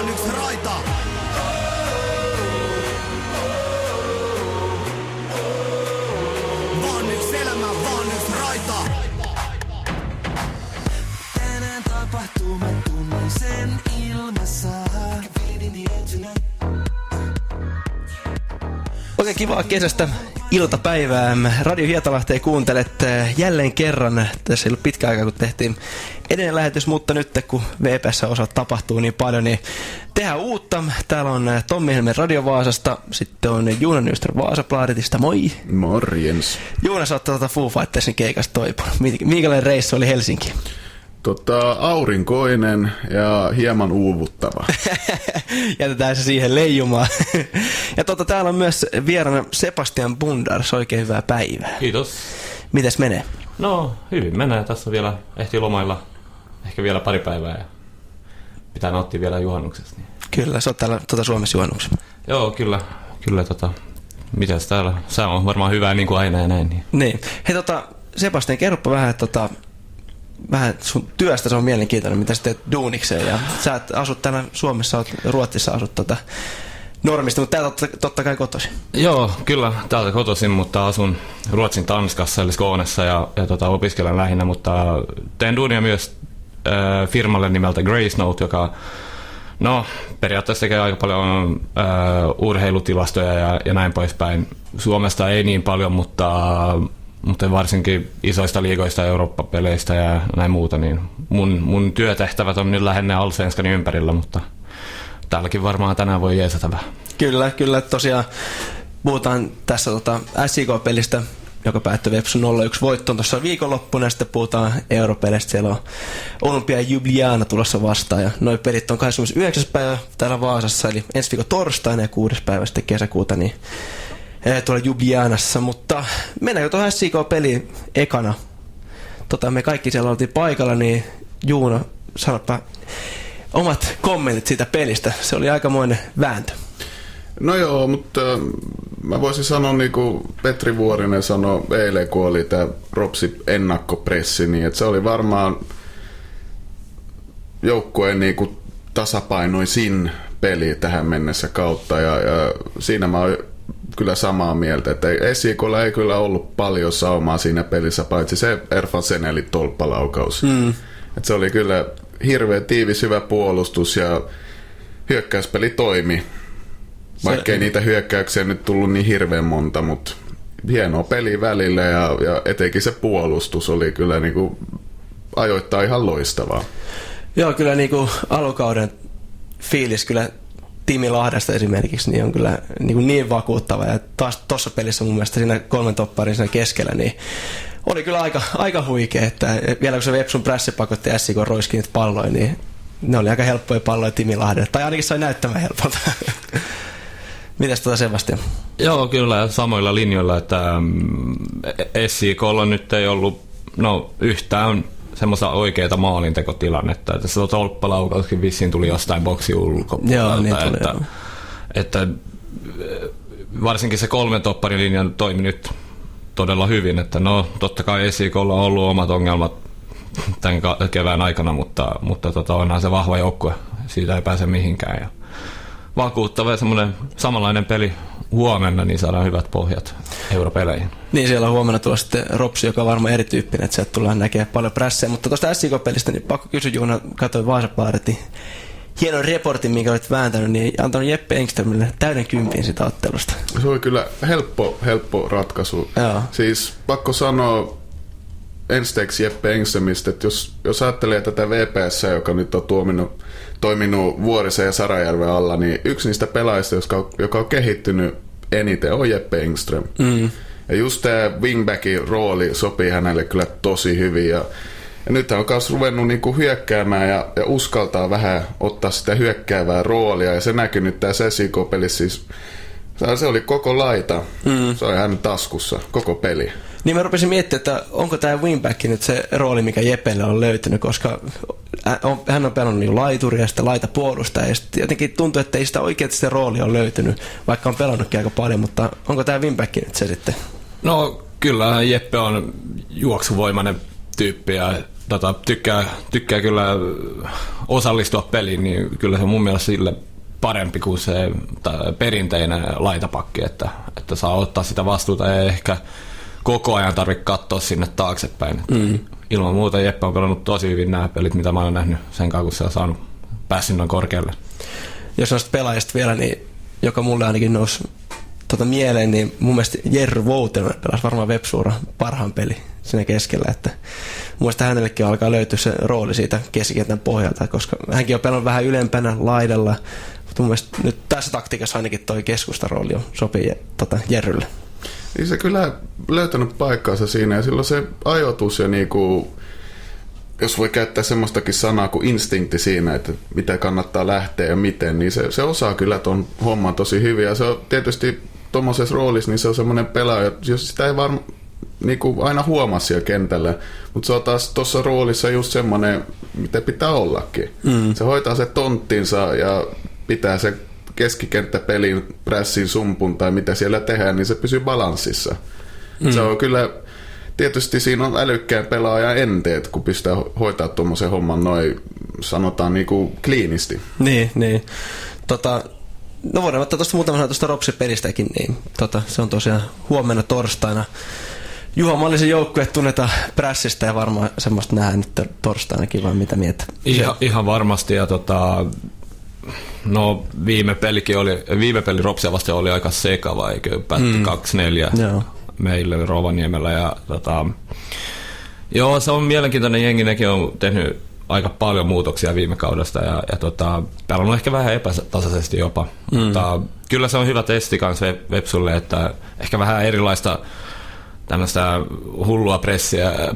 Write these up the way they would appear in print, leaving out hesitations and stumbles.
vaan yks raita. Vaan yks elämä, vaan yks raita. Tänään tapahtuu, mä tunnen sen ilmassa. Oikein kivaa kesästä iltapäivää. Radio Hietalahteen kuuntelet jälleen kerran. Tässä ei ollut pitkä aika, kun tehtiin edellinen lähetys, mutta nyt kun VPS-osa tapahtuu niin paljon, niin tehdään uutta. Täällä on Tommi Helmen Radio Vaasasta, sitten on Juuna Nyström Vaasaplanetista. Moi! Morjens. Juuna, sä oot Foo Fightersin keikasta toipunut. Minkälainen reissu oli Helsinki? Aurinkoinen ja hieman uuvuttava. Jätetään se siihen leijumaan. Ja täällä on myös vieraana Sebastian Bundars. Oikein hyvää päivää. Kiitos. Mites menee? No, hyvin menee. Tässä vielä ehtii lomailla ehkä vielä pari päivää ja pitää nauttia vielä juhannuksesta. Niin. Kyllä, sä oot täällä Suomessa juhannuksessa. Joo, kyllä. Mitäs täällä? Sää on varmaan hyvää niin kuin aina ja näin. Niin. Hei Sebastian, kerropa vähän, vähän sun työstä, se on mielenkiintoinen, mitä sä teet duunikseen. Ja sä et asut täällä Suomessa, oot Ruotsissa asut normista, mutta täältä totta kai kotoisin. Joo, kyllä täältä kotoisin, mutta asun Ruotsin Tanskassa eli Skånessa ja opiskelen lähinnä, mutta teen duunia myös firmalle nimeltä Grace Note, joka periaatteessa tekee aika paljon urheilutilastoja ja näin poispäin. Suomesta ei niin paljon, mutta varsinkin isoista liigoista, Eurooppa-peleistä ja näin muuta, niin mun työtehtävät on nyt lähinnä Allsvenskanin ympärillä, mutta täälläkin varmaan tänään voi jeesata vähän. Kyllä, tosiaan puhutaan tässä SIK-pelistä, joka päättyi Vepsun 0-1 voittoon tuossa viikonloppuna, ja sitten puhutaan Europeleistä, siellä on Olympia Ljubljana tulossa vastaan, ja noi pelit on 29. päivä täällä Vaasassa, eli ensi viikon torstaina ja 6. päivä sitten kesäkuuta, niin tuolla Ljubljanassa, mutta mennäänkö tuohon SIK-peliin ekana? Me kaikki siellä oltiin paikalla, niin Juuna, sanoppa omat kommentit siitä pelistä. Se oli aikamoinen vääntö. No joo, mutta mä voisin sanoa niin kuin Petri Vuorinen sanoi eilen, kun oli tämä Ropsi ennakkopressi, niin että se oli varmaan joukkueen niin kuin tasapainoisin peli tähän mennessä kautta, ja siinä mä oon kyllä samaa mieltä, että SIK:lla ei kyllä ollut paljon saumaa siinä pelissä, paitsi se Erfan Senelin tolppalaukaus. Että se oli kyllä hirveän tiivis, hyvä puolustus ja hyökkäyspeli toimi. Vaikkei niitä hyökkäyksiä nyt tullut niin hirveän monta, mutta hienoa peli välillä ja etenkin se puolustus oli kyllä niinku ajoittain ihan loistavaa. Joo, kyllä niinku alukauden fiilis kyllä Timi Lahdesta esimerkiksi niin on kyllä niin vakuuttava, ja taas tuossa pelissä mun mielestä siinä 3 topparin siinä keskellä niin oli kyllä aika huikea, että vielä kun se Vepsun prässi pakotti SIK roiski niitä palloja, niin ne oli aika helppoja palloja Timi Lahdelle, tai ainakin sai näyttämään helpolta. Mitäs Sebastian? Joo, kyllä samoilla linjoilla, että SIK:lla nyt ei ollut yhtään semmoista oikeaa maalintekotilannetta, että se tolppalaukauskin vissiin tuli jostain boksin ulkopuolelta. Joo, niin että varsinkin se 3 topparin linja toimi nyt todella hyvin, että totta kai SIK:lla on ollut omat ongelmat tämän kevään aikana, mutta onhan se vahva joukkue, siitä ei pääse mihinkään. Ja vakuuttava ja semmoinen samanlainen peli huomenna, niin saadaan hyvät pohjat europeleihin. Niin, siellä on huomenna tulla sitten Ropsi, joka on varmaan erityyppinen, että sieltä tullaan näkemään paljon prässejä. Mutta tuosta SIK-pelistä, niin pakko kysyä, Juuna, katsoin Vaasapaaretin hienon reportin, minkä olet vääntänyt, niin antanut Jeppe Engströmille täyden 10 sitä ottelusta. Se oli kyllä helppo ratkaisu. Joo. Siis pakko sanoa ensteeksi Jeppe Engströmistä, että jos ajattelee tätä VPS, joka nyt on toiminut Vuorisen ja Sarajärven alla, niin yksi niistä pelaajista, joka on kehittynyt eniten, on Jeppe Engström. Ja just tämä wingbackin rooli sopii hänelle kyllä tosi hyvin. Ja nyt hän on myös ruvennut niinku hyökkäämään ja uskaltaa vähän ottaa sitä hyökkäävää roolia. Ja se näkyy nyt tässä SIK-pelissä. Siis, se oli koko laita. Se oli hänen taskussa, koko peli. Niin mä rupesin miettimään, että onko tämä wingback nyt se rooli, mikä Jepelle on löytynyt, koska hän on pelannut niin laituria ja sitten laitapuolustaja, ja sitten jotenkin tuntuu, että ei sitä oikeasti se rooli on löytynyt, vaikka on pelannutkin aika paljon, mutta onko tämä wingback nyt se sitten? No kyllä, Jeppe on juoksuvoimainen tyyppi ja tykkää kyllä osallistua peliin, niin kyllä se mun mielestä sille parempi kuin se perinteinen laitapakki, että saa ottaa sitä vastuuta ja ehkä koko ajan tarvitse katsoa sinne taaksepäin. Ilman muuta Jeppe on pelannut tosi hyvin nämä pelit, mitä mä oon nähnyt sen kanssa, kun se on saanut päässyt noin korkealle. Jos noista pelaajista vielä, niin joka mulle ainakin nousi mieleen, niin mun mielestä Jerry Voutinen pelasi varmaan Vepsuura parhaan peli siinä keskellä, että mun mielestä hänellekin alkaa löytyä se rooli siitä keskikentän pohjalta, koska hänkin on pelannut vähän ylempänä laidalla, mutta mun mielestä nyt tässä taktiikassa ainakin toi keskustarooli sopii Jerrylle. Niin se kyllä löytänyt paikkaansa siinä, ja silloin se ajoitus ja niinku, jos voi käyttää semmoistakin sanaa kuin instinkti siinä, että mitä kannattaa lähteä ja miten, niin se osaa kyllä ton homman tosi hyvin. Ja se on tietysti tuommoisessa roolissa, niin se on semmoinen pelaaja, jos sitä ei varmaan niinku aina huomaa siellä kentällä, mutta se on taas tuossa roolissa just semmoinen, mitä pitää ollakin. Se hoitaa se tonttinsa ja pitää se keskikenttäpelin, prässin, sumpun tai mitä siellä tehdään, niin se pysyy balanssissa. Se on kyllä, tietysti siinä on älykkään pelaajan enteet, kun pystyy hoitaa tuommoisen homman noin, sanotaan niinku kliinisti. Niin. No voidaan ottaa tuosta muutama sana tuosta Ropsi-pelistäkin, niin se on tosiaan huomenna torstaina. Juha Mallisen joukkue tunnetaan prässistä ja varmaan semmoista nähdään nyt torstainakin, vai mitä mieltä? Ihan varmasti, ja no viime peli Ropsia vastaan oli aika sekava, eikö päätti 2-4 meille Rovaniemellä, ja joo, se on mielenkiintoinen jengi, nekin on tehnyt aika paljon muutoksia viime kaudesta ja pelannut ehkä vähän epätasaisesti jopa, mutta kyllä se on hyvä testi kanssa Vepsulle, että ehkä vähän erilaista tämmöistä hullua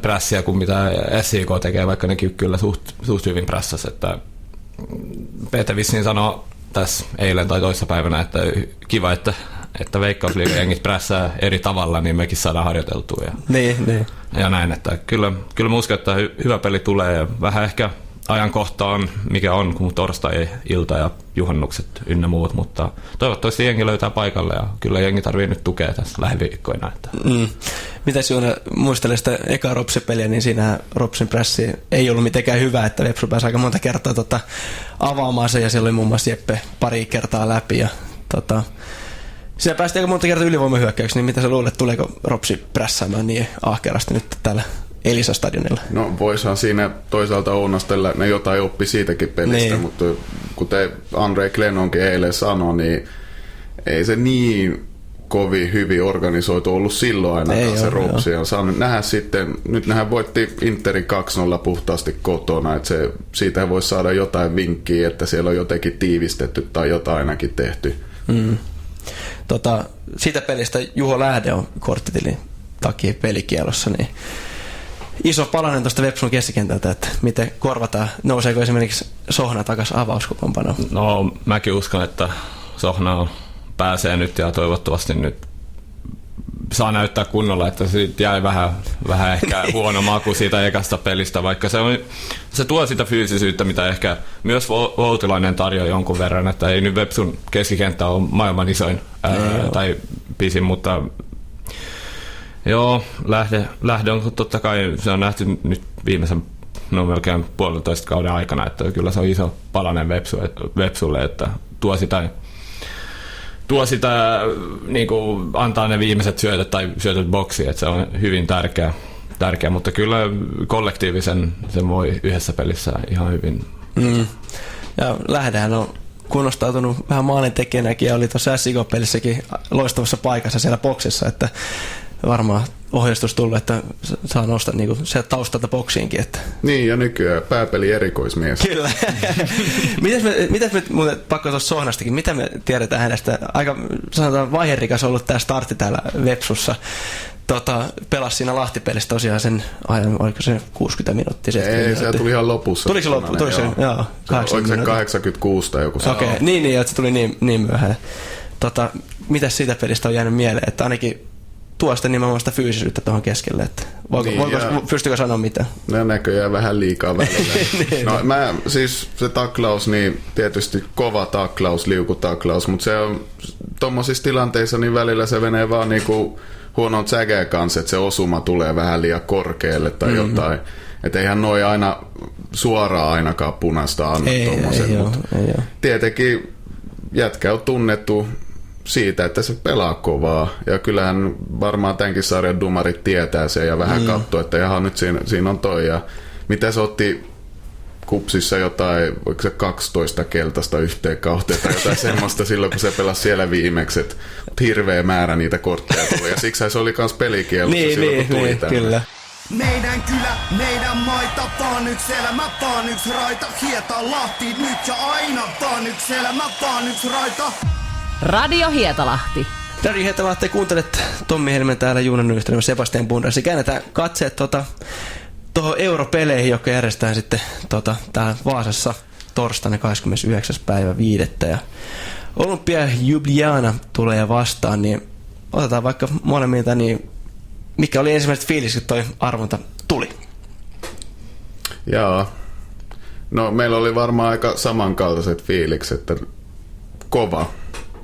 prässiä kuin mitä SIK tekee, vaikka nekin kyllä suht hyvin prässäs, että Peter Vissin sanoi tässä eilen tai toissapäivänä, että kiva, että Veikkausliigan jengit prässää eri tavalla, niin mekin saadaan harjoiteltua. Ja näin, että kyllä mä uskon, että hyvä peli tulee ja vähän ehkä ajankohta on, mikä on, kun torstai-ilta ja juhannukset ynnä muut, mutta toivottavasti jengi löytää paikalle ja kyllä jengi tarvii nyt tukea tässä lähiviikkoina. Mitäs Joona muistelee sitä ekaa Ropsi-peliä, niin siinä Ropsin prässi ei ollut mitenkään hyvä, että Vepsu pääsi aika monta kertaa avaamaan sen ja siellä oli muun muassa Jeppe pari kertaa läpi ja siellä päästiin aika monta kertaa ylivoimahyökkäyksiä, niin mitä sä luulet, tuleeko Ropsi prässäämään niin ahkerasti nyt tällä Elisa-stadionilla? No voisihan siinä toisaalta ounastella, ne jotain oppi siitäkin pelistä, niin. Mutta kuten Andre Glenonkin eilen sanoi, niin ei se niin kovin hyvin organisoitu ollut silloin ainakaan se Ropsi. Ja saan nähdä sitten, nyt nehän voitti Interin 2-0 puhtaasti kotona, että siitä voi saada jotain vinkkiä, että siellä on jotenkin tiivistetty tai jotain ainakin tehty. Siitä pelistä Juho Lähde on korttitilin takia pelikielossa, niin iso palanen tuosta Vepsun keskikentältä, että miten korvataan, nouseeko esimerkiksi Sohna takaisin avauskokoonpanoon? No mäkin uskon, että Sohna pääsee nyt ja toivottavasti nyt saa näyttää kunnolla, että siitä jäi vähän ehkä huono maku siitä ekasta pelistä, vaikka se tuo sitä fyysisyyttä, mitä ehkä myös Voutilainen tarjoaa jonkun verran, että ei nyt Vepsun keskikenttä ole maailman isoin tai pisin, mutta joo, lähde on totta kai, se on nähty nyt viimeisen melkein 1,5 kauden aikana, että kyllä se on iso palanen Vepsulle, että tuo sitä niin kuin antaa ne viimeiset syötöt tai syötöt boksiin, että se on hyvin tärkeä, mutta kyllä kollektiivisen sen voi yhdessä pelissä ihan hyvin. Ja Lähdehän on kunnostautunut vähän maalintekijänäkin ja oli tuossa SIK-pelissäkin loistavassa paikassa siellä boksissa, että varmaan ohjeistus tullut, että saa nostaa niinku sieltä taustalta boksiinkin. Että. Niin, ja nykyään pääpeli erikoismies. Kyllä. Mitäs me muuten, pakko tuossa Sohnastakin, mitä me tiedetään hänestä? Aika sanotaan vaiherikas ollut tämä startti täällä Vepsussa. Pelasi siinä Lahti-pelissä tosiaan sen ajan, oliko se 60 minuuttia? Ei, se tuli ihan lopussa. Tuliko se loppu? Joo, 80 oliko se 86 tai joku? Okei, niin, että se tuli niin myöhään. Mitäs siitä pelistä on jäänyt mieleen, että ainakin tuo sitä nimenomaan sitä fyysisyyttä tuohon keskelle, että pystyykö sanoa mitä? No näköjään vähän liikaa välillä. No siis se taklaus, niin tietysti kova taklaus, liukutaklaus, mutta se on tommosissa tilanteissa niin välillä se menee vaan niinku huonon säkeen kanssa, että se osuma tulee vähän liian korkealle tai jotain. Että eihän noi aina suoraan ainakaan punaista anna tommosen. Ei tietenkin jätkä on tunnettu siitä, että se pelaa kovaa. Ja kyllähän varmaan tämänkin sarjan dumarit tietää sen ja vähän katsoo, että jaha, nyt siinä on toi. Ja mitä se otti kupsissa jotain, voiko se 12 keltaista yhteen kauteen tai jotain semmoista silloin, kun se pelasi siellä viimeksi. Että hirveä määrä niitä kortteja tuli. Ja siksi se oli myös pelikielossa silloin, kun tuli tänne. Kyllä. Meidän kylä, meidän maita, tää on yks elämä, tää on yks raita. Hietalahti nyt ja aina, tää on yks elämä, tää on yks raita. Radio Hietalahti. Radio Hietalahti, kuuntelet Tommi Helmen täällä Juunan ystävä Sebastian Bundersi. Käännetään katseet tuohon europeleihin, jotka järjestetään sitten täällä Vaasassa torstaina 29.5. Ja Olympia Ljubljana tulee vastaan, niin otetaan vaikka molemmilta, niin mikä oli ensimmäiset fiilikset, kun toi arvonta tuli? Jaa. No meillä oli varmaan aika samankaltaiset fiilikset, että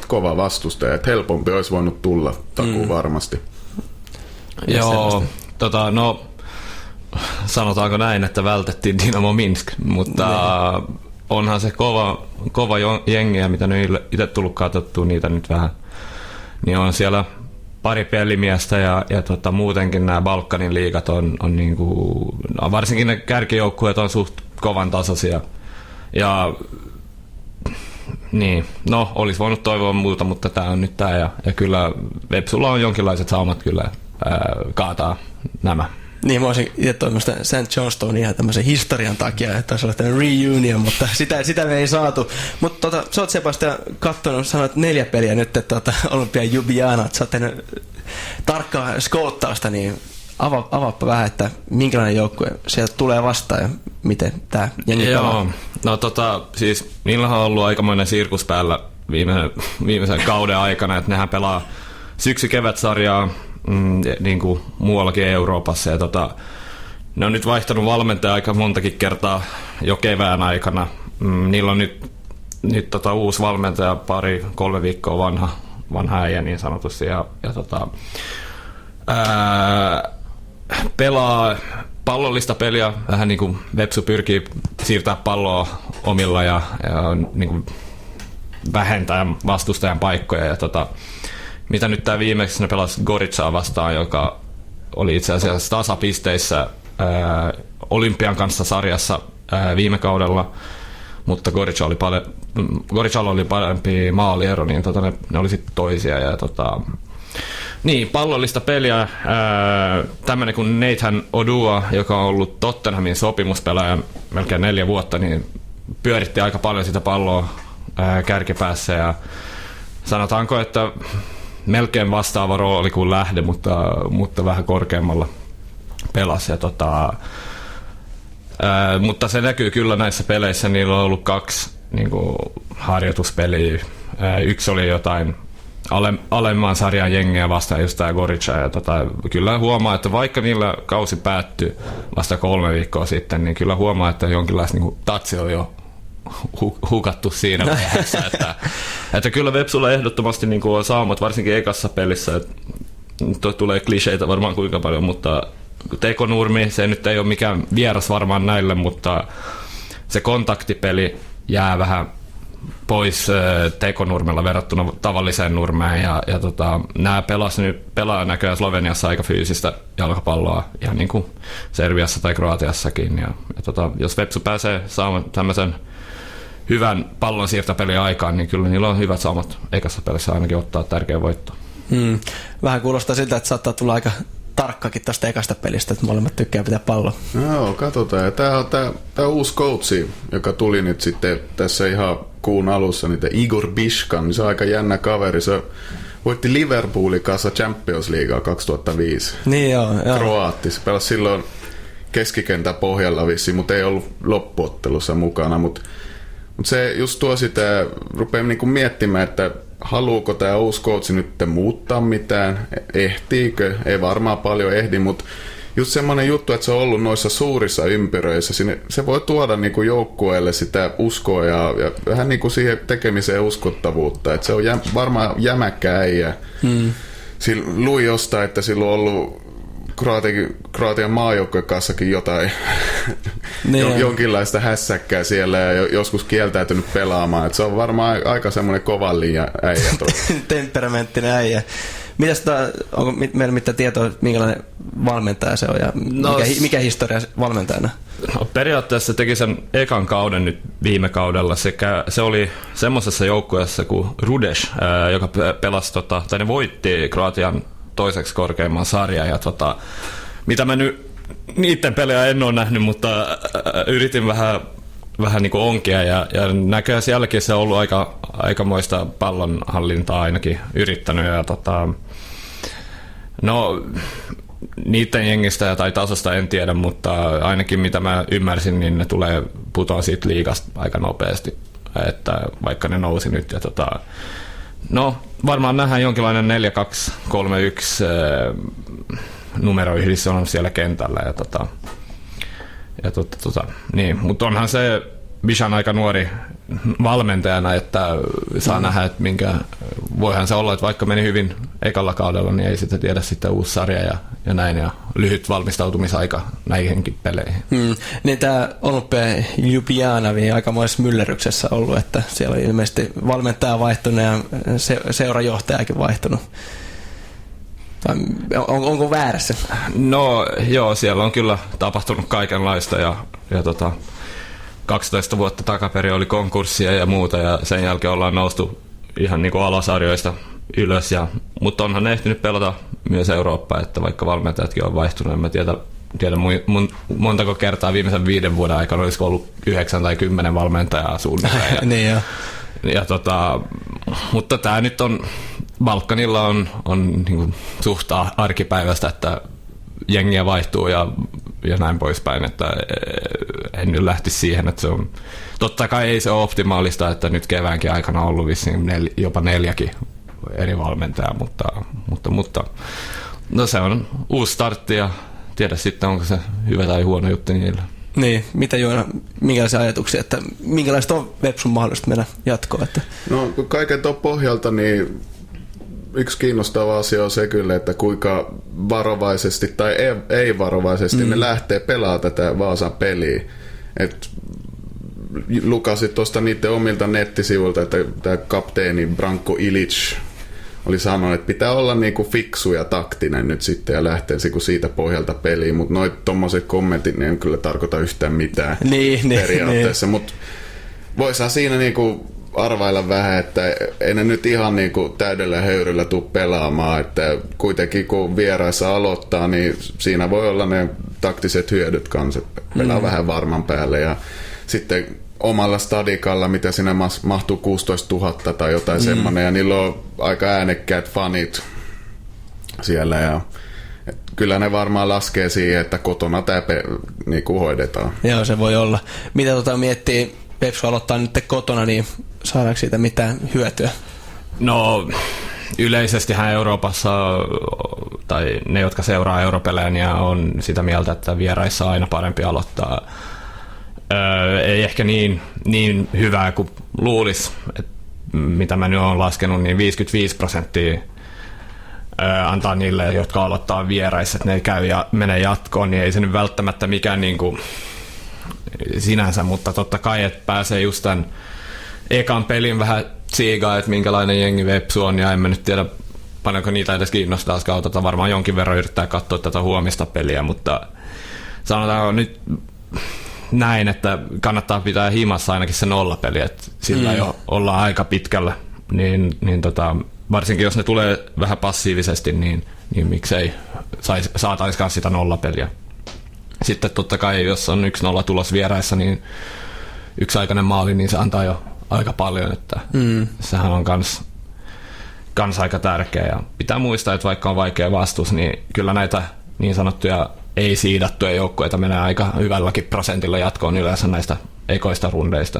kova vastustaja, että helpompi olisi voinut tulla takuu varmasti. Joo, no sanotaanko näin, että vältettiin Dynamo Minsk, mutta onhan se kova jengiä, mitä nyt itse tullut katsottua niitä nyt vähän, niin on siellä pari pelimiestä ja muutenkin nämä Balkanin liigat on niinku, varsinkin ne kärkijoukkueet on suht kovan tasoisia. Ja niin, no olisi voinut toivoa muuta, mutta tämä on nyt tämä ja kyllä Vepsulla on jonkinlaiset saumat kyllä kaataa nämä. Niin, mä olisin itse toimista St. Johnstone ihan tämmöisen historian takia, että olisi ollut tämmöinen reunion, mutta sitä me ei saatu. Mutta sä oot Sebastian katsonut, sanoit 4 peliä nyt, että Olympia Ljubljana, että sä oot tehnyt tarkkaa skouttausta, niin avaappa vähän, että minkälainen joukkue sieltä tulee vastaan ja miten tää jengi pelaa. No siis niillähän on ollut aikamoinen sirkus päällä viimeisen kauden aikana, että nehän pelaa syksy-kevät-sarjaa niin kuin muuallakin Euroopassa ja ne on nyt vaihtanut valmentaja aika montakin kertaa jo kevään aikana. Niillä on nyt uusi valmentaja 2-3 viikkoa vanha äijä niin sanotusti ja pelaa pallollista peliä, vähän niin kuin Vepsu pyrkii siirtää palloa omilla ja niin kuin vähentää vastustajan paikkoja ja mitä nyt tämä viimeksi ne pelasi Goricaa vastaan, joka oli itse asiassa tasapisteissä Olympian kanssa sarjassa viime kaudella, mutta Goricalla oli parempi maaliero, niin ne oli sitten toisia. Ja niin, pallollista peliä. Tämmöinen kuin Nathan Odua, joka on ollut Tottenhamin sopimuspelaaja melkein 4 vuotta, niin pyöritti aika paljon sitä palloa kärkipäässä ja sanotaanko, että melkein vastaava rooli kuin Lähde, mutta vähän korkeammalla pelasi. Ja mutta se näkyy kyllä näissä peleissä. Niillä on ollut 2 niin kuin harjoituspeliä. Yksi oli jotain alemman sarjan jengiä vastaan, just tämä Gorica. Ja kyllä huomaa, että vaikka niillä kausi päättyi vasta 3 viikkoa sitten, niin kyllä huomaa, että jonkinlaista niin tatsi on jo hukattu siinä vaiheessa, että kyllä Vepsulla ehdottomasti niin kuin on saumat, varsinkin ekassa pelissä, että tulee kliseitä varmaan kuinka paljon, mutta tekonurmi, se nyt ei ole mikään vieras varmaan näille, mutta se kontaktipeli jää vähän pois tekonurmella verrattuna tavalliseen nurmeen ja nämä pelaa näköjään Sloveniassa aika fyysistä jalkapalloa ihan niin kuin Serbiassa tai Kroatiassakin ja jos Vepsu pääsee saamaan tämmöisen hyvän pallon siirtopelin aikaan, niin kyllä niillä on hyvät saumat ekassa pelissä ainakin ottaa tärkeä voitto. Vähän kuulostaa siltä, että saattaa tulla aika tarkkakin tästä ekasta pelistä, että molemmat tykkää pitää palloa. Joo, katsotaan. Ja tämä on tämä uusi coachi, joka tuli nyt sitten tässä ihan kuun alussa, niin Igor Bishkan, niin se on aika jännä kaveri. Se voitti Liverpoolin kanssa Champions Leaguea 2005. Niin joo. Kroaatti. Se pelasi silloin keskikentän pohjalla vissiin, mutta ei ollut loppuottelussa mukana. Mutta se just tuo sitä, rupeaa niinku miettimään, että haluuko tämä uusi coachi nyt muuttaa mitään, ehtiikö, ei varmaan paljon ehdi, mutta just semmoinen juttu, että se on ollut noissa suurissa ympyröissä, se voi tuoda niin kuin joukkueelle sitä uskoa ja vähän niin kuin siihen tekemiseen uskottavuutta, että se on varmaan jämäkkä äijä. Luin jostain, että sillä on ollut Kroatian maajoukkojen kanssakin jotain jonkinlaista hässäkkää siellä ja joskus kieltäytynyt pelaamaan. Et se on varmaan aika semmoinen kovan liian äijä. Temperamenttinen äijä. Onko meillä mitään tietoa, minkälainen valmentaja se on ja mikä historia valmentajana? No, periaatteessa teki sen ekan kauden nyt viime kaudella. Se oli semmoisessa joukkueessa kuin Rudes, joka pelasi, tai ne voitti Kroatian toiseksi korkeimman sarjan. Ja mitä mä nyt niiden pelejä en ole nähnyt, mutta yritin vähän niin kuin onkia ja näköjään sielläkin se on ollut aikamoista pallonhallintaa ainakin yrittänyt ja no niiden jengistä tai tasosta en tiedä, mutta ainakin mitä mä ymmärsin, niin ne tulee putoa siitä liigasta aika nopeasti, että vaikka ne nousi nyt ja no varmaan nähdään jonkinlainen 4-2-3-1 numeroyhdys on siellä kentällä niin, mutta onhan se Bishan aika nuori valmentajana, että saa nähdä, että voihan se olla, että vaikka meni hyvin ekalla kaudella, niin ei sitä tiedä sitten uusi sarja ja näin, ja lyhyt valmistautumisaika näihinkin peleihin. Niin tämä Olympia Ljubljana aikamoisessa myllerryksessä ollut, että siellä on ilmeisesti valmentaja vaihtunut ja seurajohtajakin vaihtunut. Onko väärässä? No joo, siellä on kyllä tapahtunut kaikenlaista ja 12 vuotta takaperin oli konkurssia ja muuta ja sen jälkeen ollaan noustu ihan niin kuin alasarjoista ylös. Mutta onhan ne ehtinyt pelata myös Eurooppaa, että vaikka valmentajatkin on vaihtunut, en mä tiedä montako kertaa viimeisen 5 vuoden aikana olisiko ollut 9 tai 10 valmentajaa suunnilleen. Niin mutta tämä nyt on Balkanilla on niin kuin suht arkipäivästä, että jengiä vaihtuu ja näin poispäin, että en nyt lähtisi siihen, että se on, totta kai ei se ole optimaalista, että nyt keväänkin aikana on ollut vissiin jopa 4 eri valmentajaa, mutta no se on uusi startti ja tiedä sitten, onko se hyvä tai huono juttu niille. Niin, mitä Joona, minkälaisia ajatuksia, että minkälaista on Vepsun mahdollista mennä jatkoon? Että... No kaiken tuon pohjalta niin yksi kiinnostava asia on se kyllä, että kuinka varovaisesti tai ei varovaisesti ne lähtee pelaamaan tätä Vaasan peliä. Et lukasit tuosta niiden omilta nettisivuilta, että tämä kapteeni Branko Ilic oli sanonut, että pitää olla niinku fiksu ja taktinen nyt sitten ja lähteä siitä pohjalta peliin, mutta noit tommoset kommentit niin ei kyllä tarkoita yhtään mitään periaatteessa, mutta voisihan siinä niinku arvailla vähän, että ei ne nyt ihan niinku täydellä höyryllä tule pelaamaan, että kuitenkin kun vieraissa aloittaa, niin siinä voi olla ne taktiset hyödyt kanssa, pelaa vähän varman päälle ja sitten omalla stadikalla, mitä siinä mahtuu 16 000 tai jotain semmoinen, ja niillä on aika äänekkäät fanit siellä, ja kyllä ne varmaan laskee siihen, että kotona tämä niinku hoidetaan. Joo, se voi olla. Mitä miettii, Vepsu aloittaa nyt kotona, niin saadaanko siitä mitään hyötyä? No yleisestihän Euroopassa, tai ne, jotka seuraa europelejä, niin on sitä mieltä, että vieraissa on aina parempi aloittaa. Ei ehkä niin hyvää kuin luulisi, mitä mä nyt olen laskenut, niin 55% antaa niille, jotka aloittaa vieraissa, että ne käy ja menee jatkoon, niin ei se nyt välttämättä mikään niin kuin sinänsä, mutta totta kai, että pääsee just tämän ekan pelin vähän tsiigaa, että minkälainen jengi Vepsu on, ja en mä nyt tiedä, paljonko niitä edes kiinnostaa skautata, varmaan jonkin verran yrittää katsoa tätä huomista peliä, mutta sanotaan nyt näin, että kannattaa pitää himassa ainakin se 0-peli, että sillä jo ollaan aika pitkällä, niin varsinkin jos ne tulee vähän passiivisesti, niin miksei saataisikaan sitä 0-peliä. Sitten totta kai, jos on 1-0 tulos vieraissa, niin yksiaikainen maali, niin se antaa jo aika paljon, että sehän on kans aika tärkeä. Ja pitää muistaa, että vaikka on vaikea vastus, niin kyllä näitä niin sanottuja ei-siidattuja joukkueita menee aika hyvälläkin prosentilla jatkoon yleensä näistä ekoista rundeista.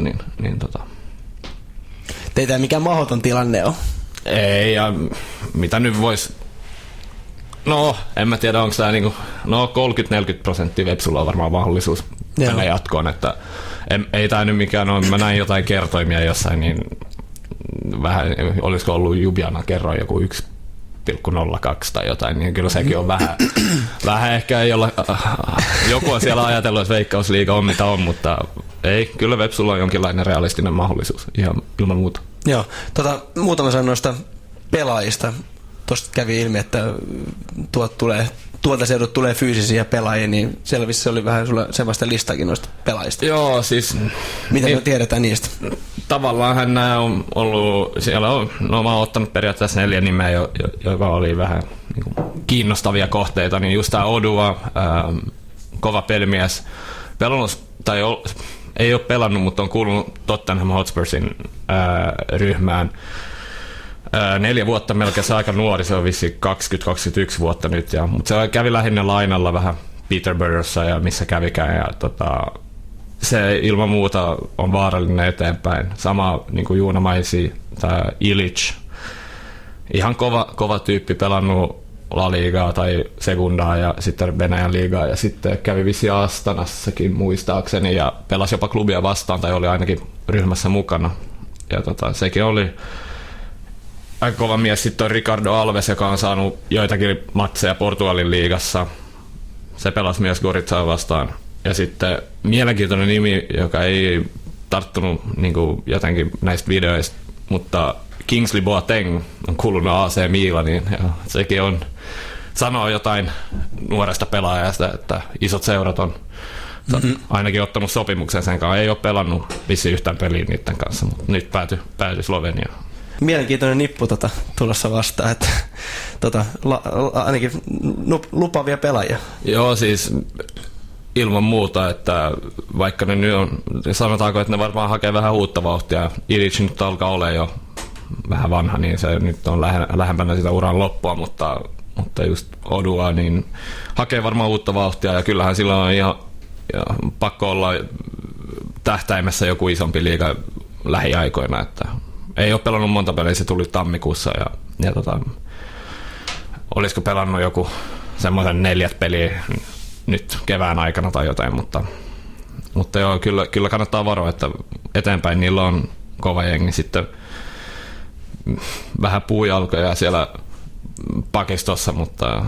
Teitä ei mikään mahdoton tilanne ole. Ei, ja mitä nyt voisi No, en mä tiedä, onko tämä niinku, 30-40% Vepsulla on varmaan mahdollisuus mennä jatkoon, että ei tämä nyt mikään ole, mä näin jotain kertoimia jossain, niin vähän, olisiko ollut Ljubljana kerroin joku 1,02 tai jotain, niin kyllä sekin on vähän ehkä ei olla, joku on siellä ajatellut, että Veikkausliiga on mitä on, mutta ei, kyllä Vepsulla on jonkinlainen realistinen mahdollisuus, ihan ilman muuta. Joo, muutama sana noista pelaajista. Tuosta kävi ilmi, että tuolta seudut tulee fyysisiä pelaajia, niin selvissä oli vähän sulla sellaista listaakin noista pelaajista. Joo, siis... Mitä me tiedetään niistä? Tavallaan nämä on ollut, siellä on, no mä oon ottanut periaatteessa 4 nimeä, joka oli vähän niin kuin kiinnostavia kohteita, niin just tää Odua, kova pelimies, pelannut, tai ei ole pelannut, mutta on kuulunut Tottenham Hotspursin ryhmään. 4 vuotta melkein, se aika nuori, se on vissi 20-21 vuotta nyt, mutta se kävi lähinnä lainalla vähän Peterboroughssa ja missä kävikään, ja se ilman muuta on vaarallinen eteenpäin. Sama niin kuin Juuna mainitsi, tämä Ilic, ihan kova tyyppi, pelannut La Ligaa tai Segundaa ja sitten Venäjän liigaa, ja sitten kävi vissi Astanassakin muistaakseni ja pelasi jopa klubia vastaan tai oli ainakin ryhmässä mukana, ja sekin oli aika kova mies. Sitten on Ricardo Alves, joka on saanut joitakin matseja Portugalin liigassa. Se pelasi myös Gorizaa vastaan. Ja sitten mielenkiintoinen nimi, joka ei tarttunut niin kuin jotenkin näistä videoista, mutta Kingsley Boateng on kuulunut AC Milaniin. Ja sekin on, sanoo jotain nuoresta pelaajasta, että isot seurat on ainakin ottanut sopimuksen sen kanssa. Ei ole pelannut vissiin yhtään peliä niiden kanssa, mutta nyt päätyi Sloveniaan. Mielenkiintoinen nippu tulossa vastaan, että ainakin lupaavia pelaajia. Joo, siis ilman muuta, että vaikka ne nyt on, sanotaanko, että ne varmaan hakee vähän uutta vauhtia. Ilic nyt alkaa olla jo vähän vanha, niin se nyt on lähempänä sitä uran loppua, mutta just Odua, niin hakee varmaan uutta vauhtia, ja kyllähän sillä on ihan pakko olla tähtäimessä joku isompi liiga lähiaikoina, että ei ole pelannut monta peliä, se tuli tammikuussa ja olisiko pelannut joku semmoisen 4 peliä nyt kevään aikana tai jotain, mutta joo, kyllä kannattaa varoa, että eteenpäin niillä on kova jengi, sitten vähän puujalkoja siellä pakistossa, mutta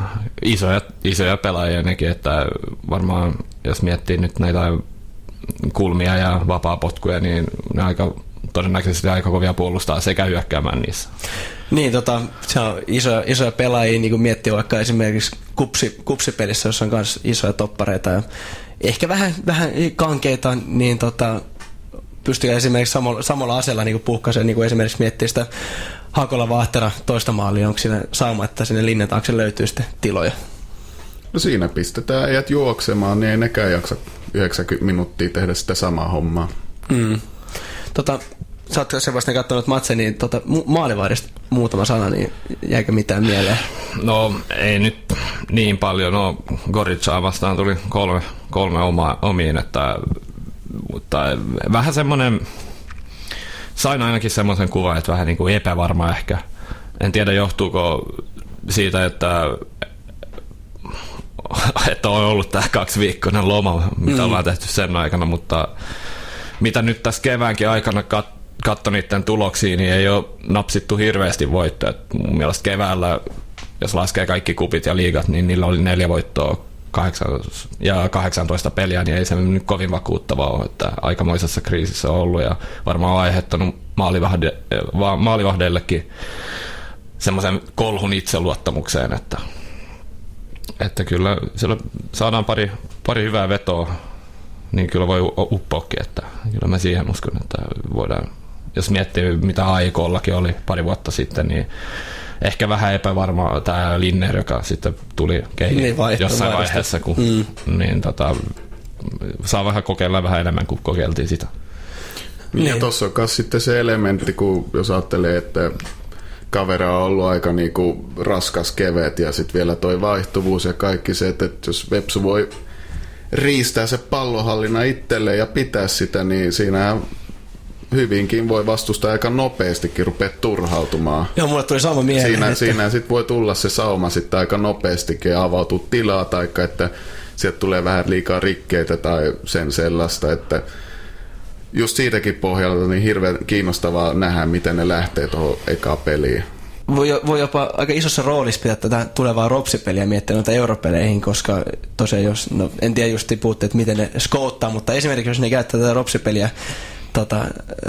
isoja pelaajia nekin, että varmaan jos miettii nyt näitä kulmia ja vapaapotkuja, niin ne todennäköisesti aika kovia puolustaa sekä hyökkäämään niissä. Niin, se on isoja pelaajia, niin kuin miettii vaikka esimerkiksi kupsipelissä, jossa on myös isoja toppareita ja ehkä vähän kankeita, niin pystyy esimerkiksi samalla aseella niin puhkaiseen, niin kuin esimerkiksi miettii sitä Hakola Vahtera toista maalia, onko siinä sauma, että sinne linjan taakse löytyy sitten tiloja? No siinä pistetään äijät juoksemaan, niin ei nekään jaksa 90 minuuttia tehdä sitä samaa hommaa. Sä oot sellaista katsonut matse, niin maalivahdista muutama sana, niin jäikö mitään mieleen? No ei nyt niin paljon. No Gorizaa vastaan tuli kolme omiin, mutta vähän semmoinen, sain ainakin semmoisen kuvan, että vähän niin kuin epävarma ehkä. En tiedä johtuuko siitä, että on ollut tämä 2-viikkoinen loma, mitä ollaan tehty sen aikana, mutta mitä nyt tässä keväänkin aikana katso niiden tuloksia, niin ei ole napsittu hirveästi voittoja. Mun mielestä keväällä, jos laskee kaikki kupit ja liigat, niin niillä oli 4 voittoa 18 peliä, niin ei se nyt kovin vakuuttavaa ole, että aikamoisessa kriisissä on ollut ja varmaan on aiheuttanut maalivahdeillekin semmoisen kolhun itseluottamukseen, että kyllä siellä saadaan pari hyvää vetoa, niin kyllä voi uppoakin, että kyllä mä siihen uskon, että voidaan, jos miettii mitä AIK:llakin oli pari vuotta sitten, niin ehkä vähän epävarmaa tämä Linner, joka sitten tuli keihin jossain vaiheessa, niin saa vähän kokeilla vähän enemmän kuin kokeiltiin sitä. Niin. Ja tuossa on myös sitten se elementti, kun jos ajattelee, että kaveri on ollut aika niinku raskas kevet ja sitten vielä toi vaihtuvuus ja kaikki se, että jos Vepsu voi riistää se pallohallinna itselleen ja pitää sitä, niin siinä hyvinkin voi vastustaa aika nopeastikin rupea turhautumaan. Joo, mulle tuli sama mieleen. Siinä sitten voi tulla se sauma sitten aika nopeastikin ja avautuu tilaa, tai että sieltä tulee vähän liikaa rikkeitä tai sen sellaista, että just siitäkin pohjalta niin hirveän kiinnostavaa nähdä, miten ne lähtee tuohon ekaan peliin. Voi jopa aika isossa roolissa pitää tätä tulevaa Ropsi-peliä miettiä noita europeleihin, koska tosiaan jos, no en tiedä just puhutte, että miten ne skouttaa, mutta esimerkiksi jos ne käyttää tätä Ropsi-peliä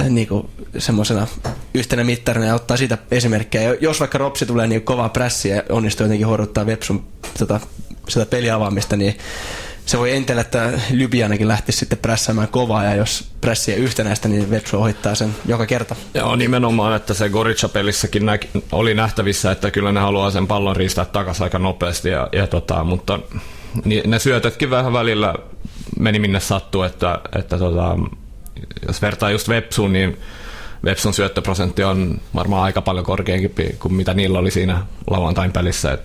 niinku semmoisena yhtenä mittarina ja ottaa siitä esimerkkejä. Jos vaikka Ropsi tulee niin kovaa prässiä ja onnistuu jotenkin horjuttaa Vepsun sitä peliavaamista, niin se voi entellä, että Ljubljanakin lähtisi sitten prässäämään kovaa, ja jos prässiä yhtenäistä, niin Vepsu ohittaa sen joka kerta. Joo, nimenomaan, että se Gorica-pelissäkin oli nähtävissä, että kyllä ne haluaa sen pallon riistää takaisin aika nopeasti, mutta ne syötötkin vähän välillä meni minne sattuu, että jos vertaa just Vepsuun, niin Vepsun syöttöprosentti on varmaan aika paljon korkeampi kuin mitä niillä oli siinä lauantain pelissä,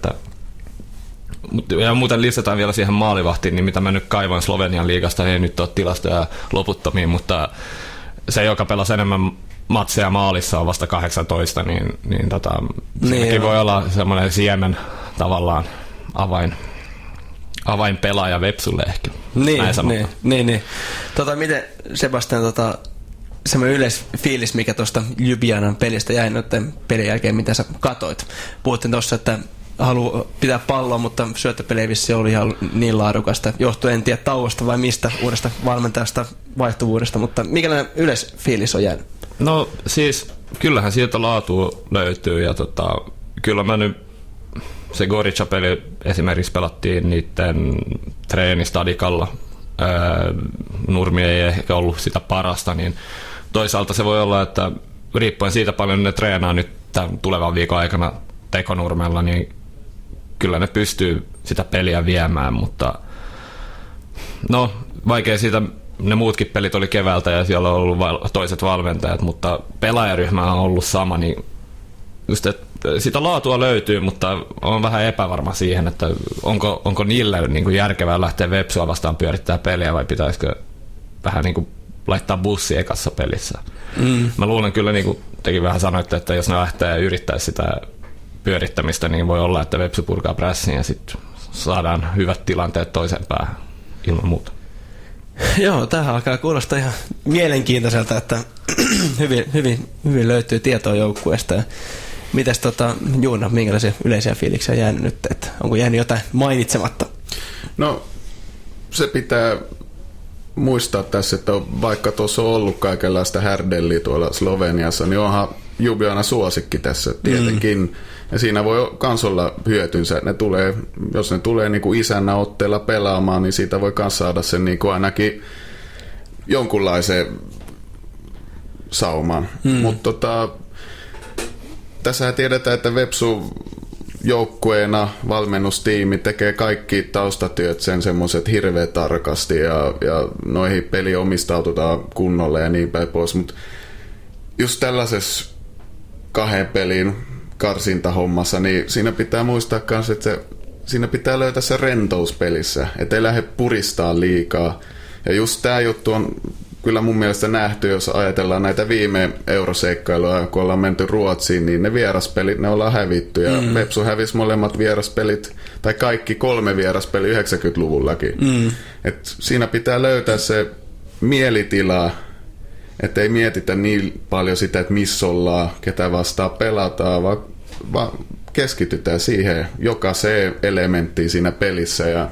ja muuten lisätään vielä siihen maalivahtiin, niin mitä mä nyt kaivan Slovenian liigasta, ei nyt ole tilastoja loputtomiin, mutta se, joka pelasi enemmän matseja maalissa, on vasta 18, siinäkin voi olla semmoinen siemen tavallaan avainpelaaja Vepsulle ehkä. Niin. Miten Sebastian, semmoinen yleisfiilis, mikä tuosta Ljubljanan pelistä jäi noiden pelin jälkeen, mitä sä katoit? Puhuttiin tuossa, että haluaa pitää palloa, mutta syöttöpeli ei vissi ollut ihan niin laadukasta. Johtuen en tiedä tauosta vai mistä, uudesta valmentajasta, vaihtuvuudesta, mutta mikälainen yleisfiilis on jäänyt? No siis, kyllähän sieltä laatua löytyy, ja kyllä mä nyt, se Gorica-peli esimerkiksi pelattiin niiden treenistadikalla. Nurmi ei ehkä ollut sitä parasta, niin toisaalta se voi olla, että riippuen siitä paljon ne treenaa nyt tämän tulevan viikon aikana Tekonurmella, niin kyllä ne pystyy sitä peliä viemään, mutta no vaikea siitä, ne muutkin pelit oli keväältä ja siellä on ollut toiset valmentajat, mutta pelaajaryhmä on ollut sama, niin just, että sitä laatua löytyy, mutta on vähän epävarma siihen, että onko niille niin kuin järkevää lähteä Vepsua vastaan pyörittää peliä vai pitäisikö vähän niin kuin laittaa bussi ekassa pelissä. Mä luulen kyllä, niin kuin tekin vähän sanoitte, että jos ne lähtee yrittää sitä pyörittämistä, niin voi olla, että Vepsu purkaa prässiin ja sitten saadaan hyvät tilanteet toiseen päähän ilman muuta. Joo, tähän alkaa kuulostaa ihan mielenkiintoiselta, että hyvin löytyy tietoa joukkueesta. Mitäs Juuna, minkälaisia yleisiä fiiliksiä on jäänyt nyt? Että onko jäänyt jotain mainitsematta? No, se pitää muistaa tässä, että vaikka tuossa on ollut kaikenlaista härdelliä tuolla Sloveniassa, niin onhan Ljubljana suosikki tässä tietenkin. Ja siinä voi kans olla hyötynsä. Jos ne tulee niin kuin isännä otteella pelaamaan, niin siitä voi kans saada sen niin kuin ainakin jonkunlaisen sauman. Mutta tässä tiedetään, että Vepsu joukkueena valmennustiimi tekee kaikki taustatyöt sen semmoiset hirveän tarkasti ja noihin peli omistaututaan kunnolle ja niin päin pois, mutta just tällaisessa 2 pelin karsintahommassa, niin siinä pitää muistaa myös, että siinä pitää löytää se rentous pelissä, ettei lähde puristaa liikaa. Ja just tämä juttu on kyllä mun mielestä nähty, jos ajatellaan näitä viime euroseikkailuja, kun ollaan menty Ruotsiin, niin ne vieraspelit, ne ollaan hävitty. Ja Vepsu hävisi molemmat vieraspelit, tai kaikki 3 vieraspeli 90-luvullakin. Et siinä pitää löytää se mielitila, ettei mietitä niin paljon sitä, että missä ollaan, ketä vastaan pelataan, vaan keskitytään siihen jokaiseen elementtiin siinä pelissä.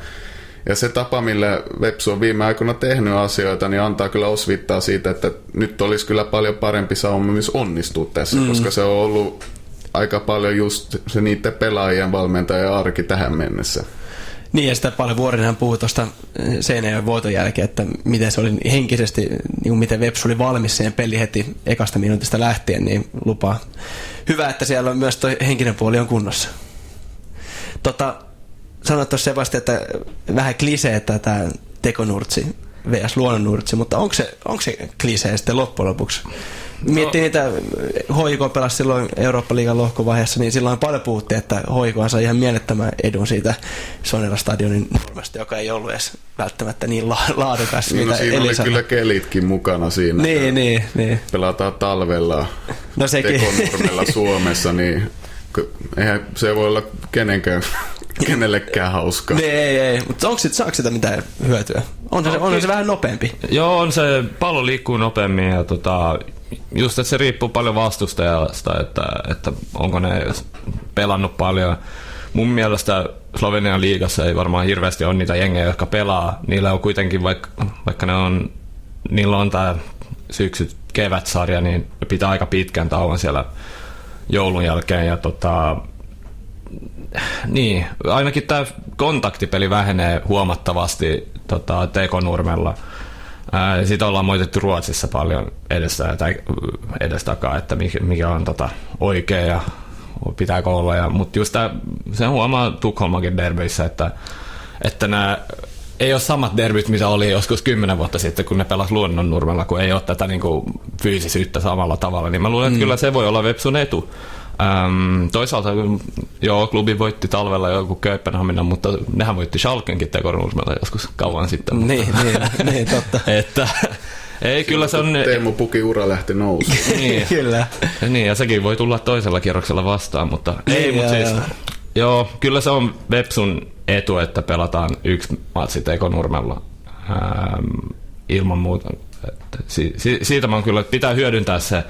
Ja se tapa, millä Vepsu on viime aikoina tehnyt asioita, niin antaa kyllä osvittaa siitä, että nyt olisi kyllä paljon parempi sauma myös onnistua tässä, koska se on ollut aika paljon just se niiden pelaajien valmentajan arki tähän mennessä. Niin, ja sitä paljon Vuorinen puhui tuosta Seinäjoen voiton jälkeen, että miten se oli henkisesti, niin miten Vepsu oli valmis siihen peli heti ekasta minuutista lähtien, niin lupaa. Hyvä, että siellä on myös tuo henkinen puoli on kunnossa. Sanoit tuossa Sebastian, että vähän klisee tämä tekonurtsi vs. luonnonnurtsi, mutta onko se klisee sitten loppujen lopuksi? Miettii niitä, HJK pelasi silloin Eurooppa-liigan lohkovaiheessa, niin silloin paljon puhuttiin, että HJK sai ihan mielettömän edun siitä Sonera-stadionin Nurmesta, joka ei ollut edes välttämättä niin laadukas. Niin, siinä oli kyllä kelitkin mukana siinä. Niin. Pelataan talvella sekin. Tekonurmella Suomessa, niin eihän se voi olla kenellekään hauskaa. Ei. Mutta saako sitä mitään hyötyä? On se vähän nopeampi. Joo, on se, pallo liikkuu nopeammin ja just, että se riippuu paljon vastustajasta, että onko ne pelannut paljon. Mun mielestä Slovenian liigassa ei varmaan hirveästi ole niitä jengejä, jotka pelaa. Niillä on kuitenkin, vaikka niillä on tää syksy-kevätsarja, niin pitää aika pitkän tauon siellä joulun jälkeen. Ja niin, ainakin tämä kontaktipeli vähenee huomattavasti Tekonurmella. Siitä ollaan moitettu Ruotsissa paljon edestakaa, että mikä on oikea ja pitääkö olla. Mutta just se huomaa Tukholmankin derbyissä, että nämä ei ole samat derbyt, mitä oli joskus 10 vuotta sitten, kun ne pelasi Luonnonnurmella, kun ei ole tätä niinku fyysisyyttä samalla tavalla. Niin mä luulen, että kyllä se voi olla Vepsun etu. Toisaalta joo, klubi voitti talvella joku Kööpenhaminan, mutta nehän voitti Schalkenkin Tekonurmella joskus kauan sitten. Niin, totta. Että ei, kyllä se on... Teemu Pukin ura lähti nousuun. Niin. Kyllä. Niin, ja sekin voi tulla toisella kierroksella vastaan, mutta ei, mutta siis... Joo, kyllä se on Vepsun etu, että pelataan yksi matsi Tekonurmella ilman muuta. Siitä mä oon kyllä, että pitää hyödyntää se,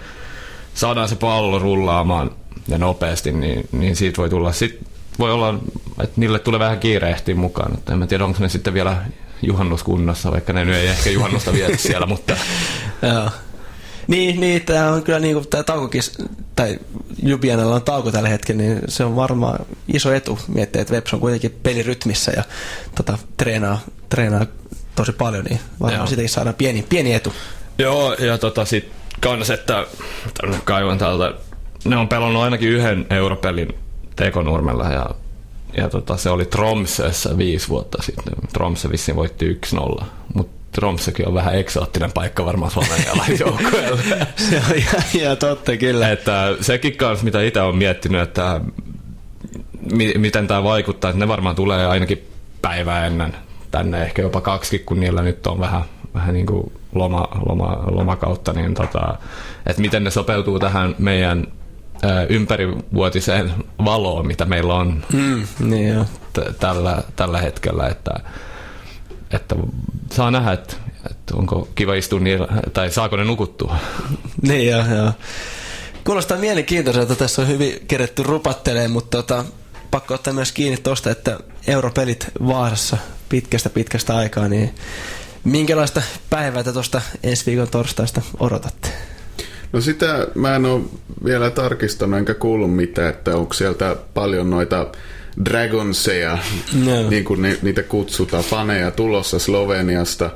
saadaan se pallo rullaamaan ja nopeasti, niin siitä voi tulla. Sitten voi olla, että niille tulee vähän kiirehtiä mukaan. Että en mä tiedä, onko ne sitten vielä juhannuskunnassa, vaikka ne nyt ei ehkä juhannusta vietä siellä, mutta... Joo. Niin, tämä on kyllä niinku tämä taukokin, tai Ljubljanalla on tauko tällä hetkellä, niin se on varmaan iso etu miettiä, että Veps on kuitenkin pelirytmissä ja treenaa tosi paljon, niin varmaan siitäkin saadaan pieni etu. Joo, ja sitten kans, että kaivan täältä, ne on pelannut ainakin yhden europelin Tekonurmella ja se oli Tromsössä 5 vuotta sitten. Tromsø vissiin voitti 1-0, mutta Tromsøkin on vähän eksoottinen paikka varmaan suomalaisjoukkueelle. Se on ihan totta, kyllä. Että sekin kanssa, mitä itse olen miettinyt, että miten tämä vaikuttaa, että ne varmaan tulee ainakin päivää ennen tänne, ehkä jopa 2, kun niillä nyt on vähän niin kuin lomakautta, niin että miten ne sopeutuu tähän meidän ympärivuotiseen valoon, mitä meillä on niin jo. tällä hetkellä, että saa nähdä, että onko kiva istua niillä, tai saako ne nukuttua. Niin joo. Kuulostaa mielenkiintoiselta, tässä on hyvin keretty rupattelemaan, mutta pakko ottaa myös kiinni tuosta, että europelit Vaasassa pitkästä aikaa, niin minkälaista päivää te tuosta ensi viikon torstaista odotatte? No sitä mä en ole vielä tarkistanut enkä kuullut mitään, että onko sieltä paljon noita Dragonseja, niin kuin niitä kutsutaan, faneja tulossa Sloveniasta.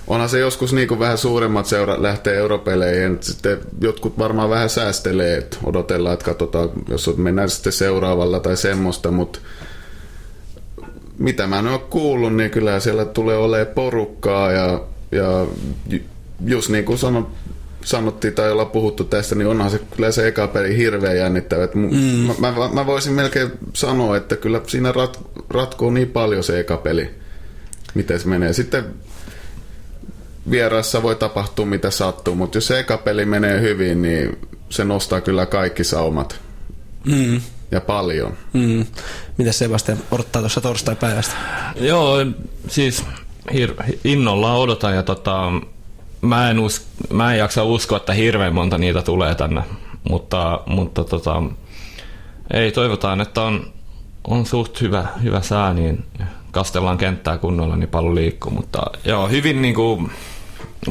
Onhan se joskus niin kuin vähän suuremmat seurat lähtee europeleihin, sitten jotkut varmaan vähän säästelee, että odotellaan, että katsotaan, jos mennään sitten seuraavalla tai semmoista, mutta mitä mä en ole kuullut, niin kyllä siellä tulee olemaan porukkaa ja just niin kuin sanottiin tai ollaan puhuttu tästä, niin onhan se kyllä se eka peli hirveän jännittävä. Mä voisin melkein sanoa, että kyllä siinä ratkoo niin paljon se eka peli, miten se menee. Sitten vieraassa voi tapahtua mitä sattuu, mutta jos se eka peli menee hyvin, niin se nostaa kyllä kaikki saumat. Ja paljon. Mitäs Sebastian odottaa tuossa torstai-päivästä? Joo, siis innolla odotan ja mä en jaksa uskoa, että hirveän monta niitä tulee tänne, mutta ei, toivotaan, että on suht hyvä sää, niin kastellaan kenttää kunnolla, niin pallo liikkuu, mutta joo, hyvin niinku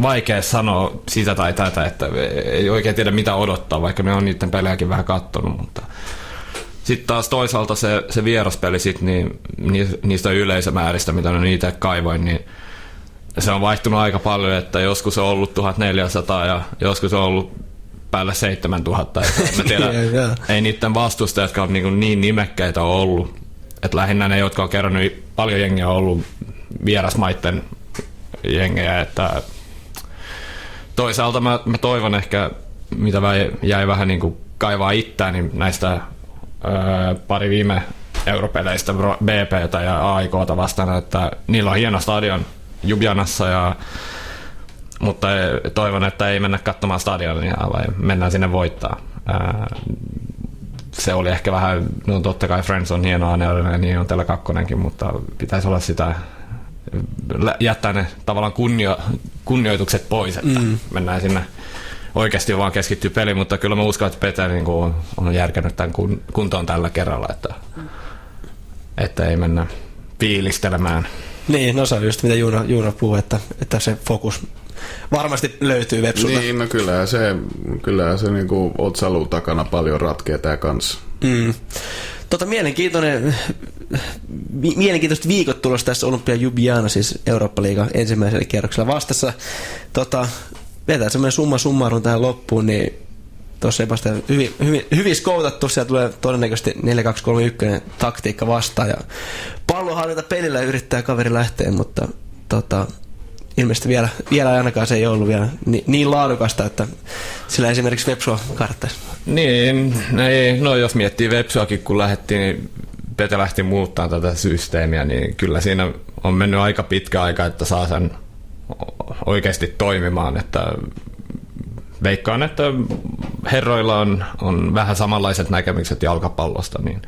vaikea sanoa sitä tai tätä, että ei oikein tiedä mitä odottaa, vaikka me on niiden pelejäkin vähän kattonut, mutta sitten taas toisaalta se vieraspeli sit, niin niistä yleisömääristä, mitä ne itse kaivoin, niin se on vaihtunut aika paljon, että joskus on ollut 1400 ja joskus on ollut päälle 7000. Mä tiedän, ei niiden vastustajat, jotka on niin nimekkäitä on ollut. Että lähinnä ne, jotka on kerännyt paljon jengiä, on ollut vierasmaitten jengejä. Että toisaalta mä toivon ehkä, mitä jäi vähän niin kuin kaivaa itseään, niin näistä pari viime europeleistä BP:tä ja AIK:ta vastaan, että niillä on hieno stadion Ljubljanassa, mutta toivon, että ei mennä katsomaan stadionia, vai mennään sinne voittaa. Se oli ehkä vähän, no totta kai Friends on hienoa, ja niin on Tele2:nenkin, mutta pitäisi olla sitä, jättää ne tavallaan kunnioitukset pois, että mennään sinne oikeasti vaan keskittyy peliin, mutta kyllä mä uskon, että Pete niin on järkännyt tämän kuntoon tällä kerralla, että ei mennä fiilistelemään. Niin, no se on just mitä Juuna puhuu, että se fokus varmasti löytyy Vepsulta. Niin, no kyllähän se niin kuin otsaluu takana paljon ratkeaa tää kanssa. Mielenkiintoiset viikot tulossa tässä Olympia Ljubljana, siis Eurooppa-liigan ensimmäisellä kierroksella vastassa. Vetää semmoinen summa summarum tähän loppuun, niin tuossa ei vasta hyvin skoutattu, siellä tulee todennäköisesti 4-2-3-1 taktiikka vastaan ja pallonhallinta pelillä yrittää kaveri lähteä, mutta ilmeisesti vielä ainakaan se ei ollut vielä niin laadukasta, että sillä esimerkiksi Vepsua karttaisi. Niin, no jos miettii Vepsuakin, kun lähdettiin, niin Pete lähti muuttaa tätä systeemiä, niin kyllä siinä on mennyt aika pitkä aika, että saa sen oikeasti toimimaan, että veikkaan, että herroilla on vähän samanlaiset näkemykset jalkapallosta, niin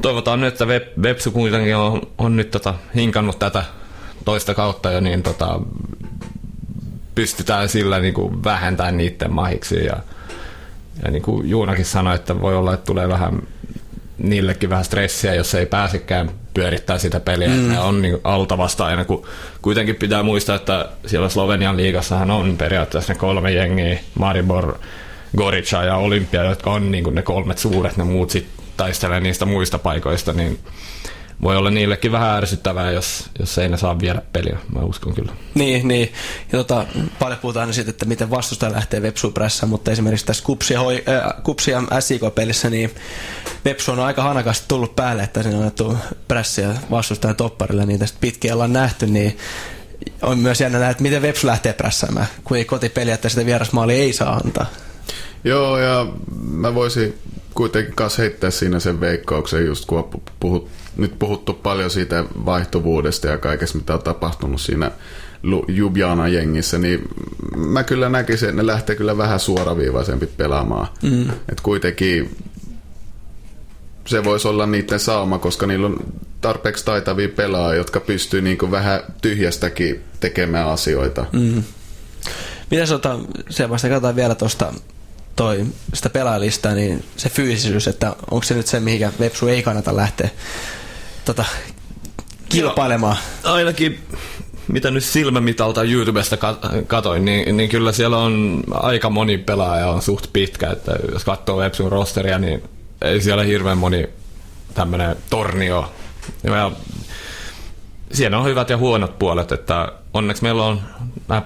toivotaan nyt, että Vepsu kuitenkin on nyt hinkannut tätä toista kautta jo, niin pystytään sillä niin kuin vähentämään niiden mahiksi ja niin kuin Juunakin sanoi, että voi olla, että tulee vähän niillekin vähän stressiä, jos ei pääsekään pyörittää sitä peliä, että ne on niin alta vastaajana, kun kuitenkin pitää muistaa, että siellä Slovenian liigassahan on periaatteessa ne 3 jengiä, Maribor, Gorica ja Olympia, jotka on niin kuin ne 3 suuret, ne muut sitten taistelee niistä muista paikoista, niin voi olla niillekin vähän ärsyttävää, jos ei ne saa viedä peliä, mä uskon kyllä. Niin. Ja paljon puhutaan aina siitä, että miten vastustaja lähtee Vepsuun prässään, mutta esimerkiksi tässä Kupsi ja SIK-pelissä, niin Vepsu on aika hanakasti tullut päälle, että siinä on annettu prässiä vastustajan topparille, niin tästä pitkin ollaan nähty, niin on myös jännä nähdä, että miten Vepsu lähtee prässäämään, kun ei kotipeliä, että sitä vierasmaalia ei saa antaa. Joo, ja mä voisin kuitenkin kanssa heittää siinä sen veikkauksen, just kun on nyt puhuttu paljon siitä vaihtuvuudesta ja kaikesta, mitä on tapahtunut siinä Ljubljanan jengissä, niin mä kyllä näkisin, että ne lähtee kyllä vähän suoraviivaisempi pelaamaan. Että kuitenkin se voisi olla niiden sauma, koska niillä on tarpeeksi taitavia pelaajia, jotka pystyy niin kuin vähän tyhjästäkin tekemään asioita. Mitäs Sebastian, katsotaan vielä tuosta sitä pelaajalistaa, niin se fyysisyys, että onko se nyt se, mihinkä Vepsu ei kannata lähteä kilpailemaan? Ainakin mitä nyt silmämitalta YouTubesta katoin, niin kyllä siellä on aika moni pelaaja on suht pitkä, että jos katsoo Vepsun rosteria, niin ei siellä hirveän moni tämmöinen tornio. Ja siellä on hyvät ja huonot puolet, että onneksi meillä on nämä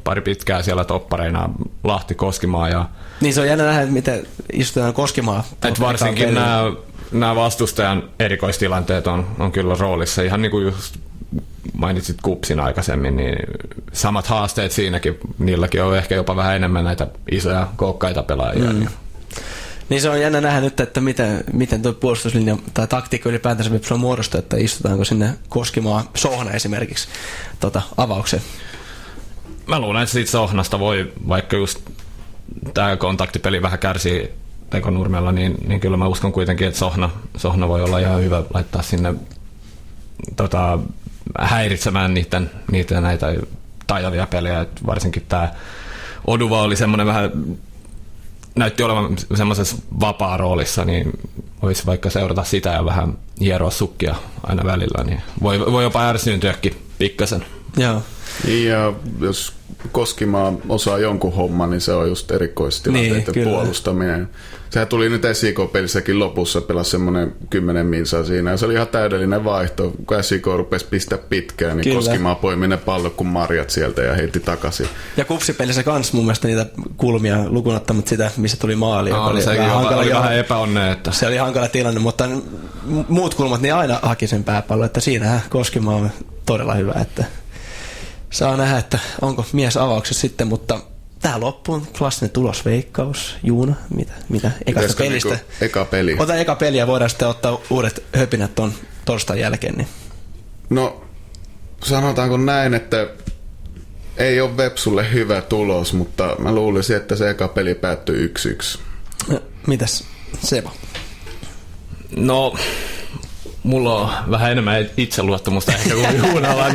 pari pitkää siellä toppareina, Lahti, Koskimaa ja... Niin se on jännä nähdä, miten istutaan Koskimaa. Että varsinkin nämä vastustajan erikoistilanteet on kyllä roolissa. Ihan niin kuin just mainitsit Kupsin aikaisemmin, niin samat haasteet siinäkin. Niilläkin on ehkä jopa vähän enemmän näitä isoja kookkaita pelaajia. Niin se on jännä nähdä nyt, että miten tuo puolustuslinja tai taktiikka ylipäätänsä on muodostu, että istutaanko sinne Koskimaa Sohna esimerkiksi avaukseen. Mä luulen, että siitä Sohnasta voi, vaikka just tämä kontaktipeli vähän kärsii Tekonurmella, niin kyllä mä uskon kuitenkin, että Sohna voi olla ihan hyvä laittaa sinne häiritsemään niiden näitä taitavia pelejä. Et varsinkin tämä Oduva oli semmoinen vähän, näytti olevan semmoisessa vapaa-roolissa, niin voisi vaikka seurata sitä ja vähän hieroa sukkia aina välillä, niin voi jopa ärsyyntyäkin pikkasen. Joo. Ja jos Koskimaa osaa jonkun homman, niin se on just erikoistilanteiden puolustaminen. Sehän tuli nyt SIK-pelissäkin lopussa, pelasi semmoinen 10 minsaa siinä, ja se oli ihan täydellinen vaihto. Kun SIK rupesi pistää pitkään, niin Koskimaa poimi ne pallot kuin marjat sieltä ja heitti takaisin. Ja Kupsipelissä kans mun mielestä niitä kulmia lukunottamatta sitä, missä tuli maali. Oli vähän epäonnea. Että... Se oli hankala tilanne, mutta muut kulmat niin aina haki sen pääpallon, että siinähän Koskimaa on todella hyvä, että saa nähdä, että onko mies avauksessa sitten, mutta Tähän loppuun klassinen tulosveikkaus. Juuna, mitä ekasta Pitäisikö pelistä? niinku eka peli? Ota eka peli ja voidaan sitten ottaa uudet höpinät ton torstain jälkeen. Niin. No, sanotaanko näin, että ei ole Vepsulle hyvä tulos, mutta mä luulisin, että se eka peli päättyy 1-1. No, mitäs Sebo? No, mulla on vähän enemmän itseluottamusta ehkä kuin Juunalla,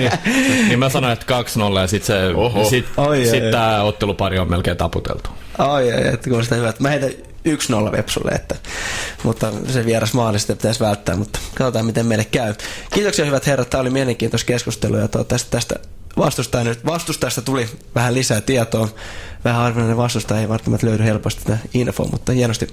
niin mä sanoin, että 2-0 ja sit tää ottelupari on melkein taputeltu. Että kuulostaa hyvä. Mä heitän 1-0 Vepsulle, mutta se vieras maali sitten pitäisi välttää, mutta katsotaan miten meille käy. Kiitoksia hyvät herrat, tämä oli mielenkiintoista keskustelua ja tästä vastustajasta tuli vähän lisää tietoa. Vähän harvinainen vastustaja ei välttämättä löydy helposti tätä infoa, mutta hienosti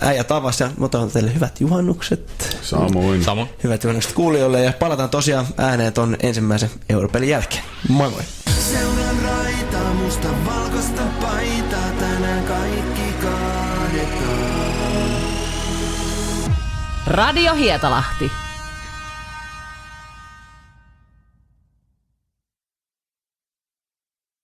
äijä tavasi ja otan teille hyvät juhannukset. Samoin. Hyvät juhannukset kuulijoille ja palataan tosiaan ääneen ton ensimmäisen Europelin jälkeen. Moi moi! Seuran raitaa, musta valkoista paitaa, tänään kaikki kaadetaan. Radio Hietalahti.